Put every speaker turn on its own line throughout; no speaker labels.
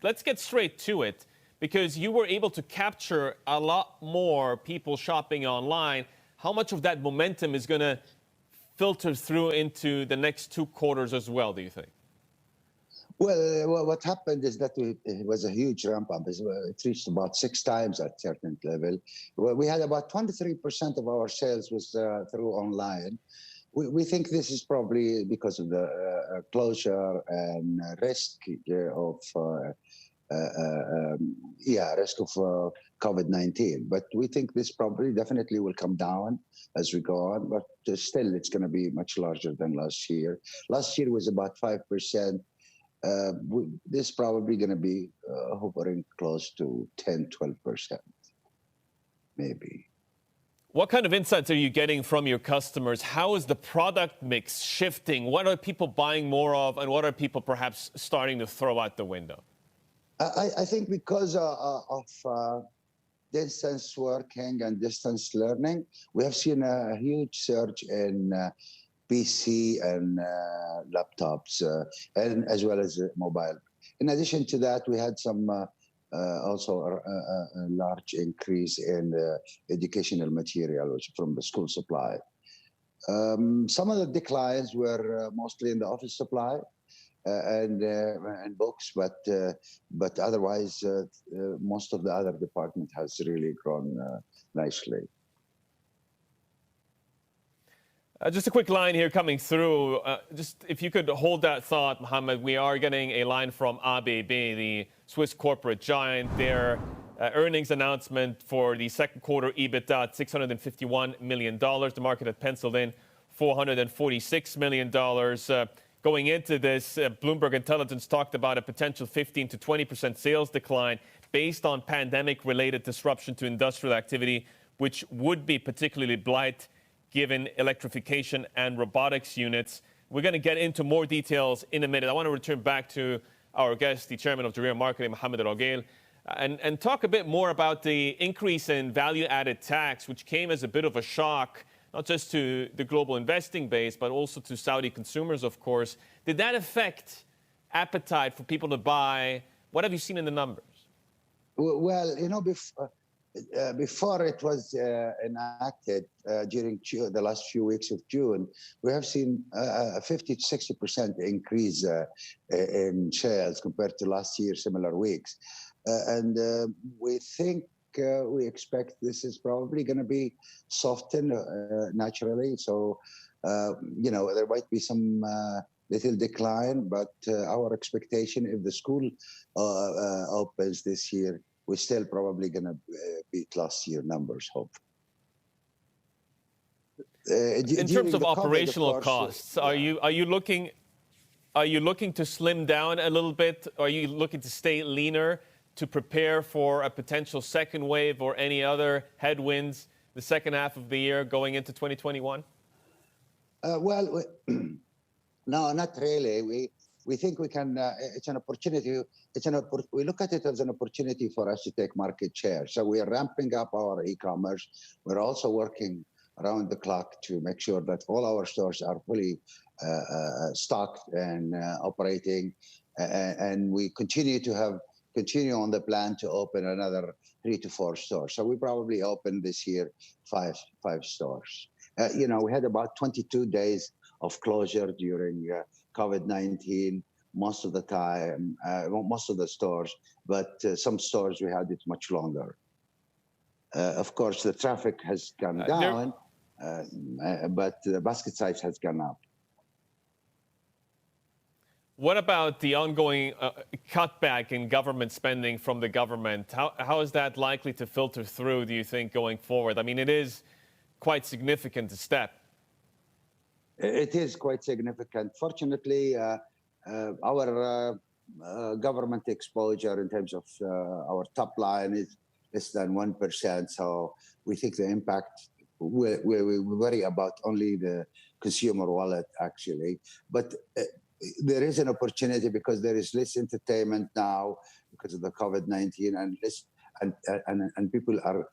let's get straight to it, because you were able to capture a lot more people shopping online. How much of that momentum is going to filter through into the next 2 quarters as well, do you think?
Well, what happened is that it was a huge ramp up. It reached about 6 times at certain level. We had about 23% of our sales was through online. We think this is probably because of the closure and risk of risk of COVID-19. But we think this probably definitely will come down as we go on. But still, it's going to be much larger than last year. Last year was about 5%. This is probably going to be hovering close to 10-12%, maybe.
What kind of insights are you getting from your customers? How is the product mix shifting? What are people buying more of, and what are people perhaps starting to throw out the window?
I think because of distance working and distance learning, we have seen a huge surge in PC and laptops, and as well as mobile. In addition to that, we had some also a large increase in educational material from the school supply. Some of the declines were mostly in the office supply and books, but otherwise, most of the other department has really grown nicely.
Just a quick line here coming through. Just if you could hold that thought, Mohammed, we are getting a line from ABB, the Swiss corporate giant. Their earnings announcement for the second quarter EBITDA at $651 million. The market had penciled in $446 million. Going into this, Bloomberg Intelligence talked about a potential 15 to 20% sales decline based on pandemic-related disruption to industrial activity, which would be particularly blight given electrification and robotics units. We're going to get into more details in a minute. I want to return back to our guest, the chairman of Jarir Marketing, Mohammed Al Agil, and talk a bit more about the increase in value-added tax, which came as a bit of a shock, not just to the global investing base, but also to Saudi consumers, of course. Did that affect appetite for people to buy? What have you seen in the numbers?
Well, before it was enacted during the last few weeks of June, we have seen a 50 to 60% increase in sales compared to last year, similar weeks. And we expect this is probably going to be softened naturally. So, there might be some little decline, but our expectation if the school opens this year, we're still probably going to beat last year numbers, hopefully.
In terms of operational costs, are you looking to slim down a little bit? Are you looking to stay leaner to prepare for a potential second wave or any other headwinds the second half of the year going into 2021?
Well, no, not really. We think we can. It's an opportunity. We look at it as an opportunity for us to take market share. So we are ramping up our e-commerce. We're also working around the clock to make sure that all our stores are fully stocked and operating. And we continue on the plan to open another 3 to 4 stores. So we probably open this year 5 stores. We had about 22 days of closure during COVID-19 most of the time, most of the stores, but some stores we had it much longer. Of course, the traffic has gone down, but the basket size has gone up.
What about the ongoing cutback in government spending from the government? How is that likely to filter through, do you think, going forward? I mean, it is quite significant a step.
It is quite significant. Fortunately, our government exposure in terms of our top line is less than 1%. So we think the impact, we worry about only the consumer wallet, actually. But there is an opportunity because there is less entertainment now because of the COVID-19 and people are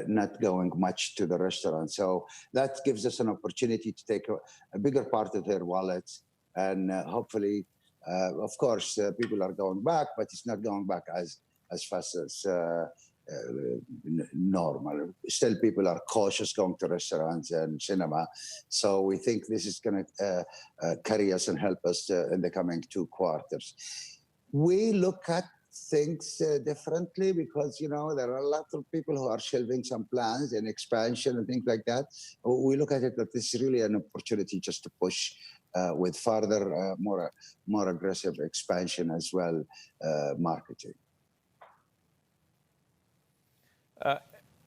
not going much to the restaurant. So that gives us an opportunity to take a bigger part of their wallets and hopefully Of course, people are going back, but it's not going back as fast as normal. Still, people are cautious going to restaurants and cinema. So we think this is going to carry us and help us in the coming 2 quarters. We look at things differently because, you know, there are a lot of people who are shelving some plans and expansion and things like that. We look at it that this is really an opportunity just to push with further, more aggressive expansion as well, marketing.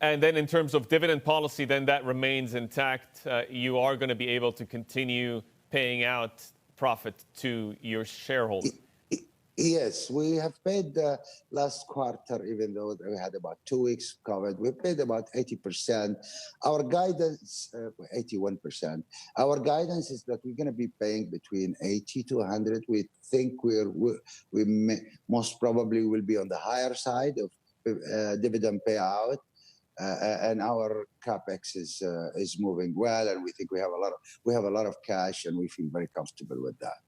And then in terms of dividend policy, then that remains intact. You are going to be able to continue paying out profit to your shareholders.
Yes, we have paid last quarter, even though we had about 2 weeks covered, we paid about 80%. Our guidance, 81%. Our guidance is that we're going to be paying between 80 to 100. We think most probably will be on the higher side of dividend payout. And our capex is moving well, and we think we have a lot of cash, and we feel very comfortable with that.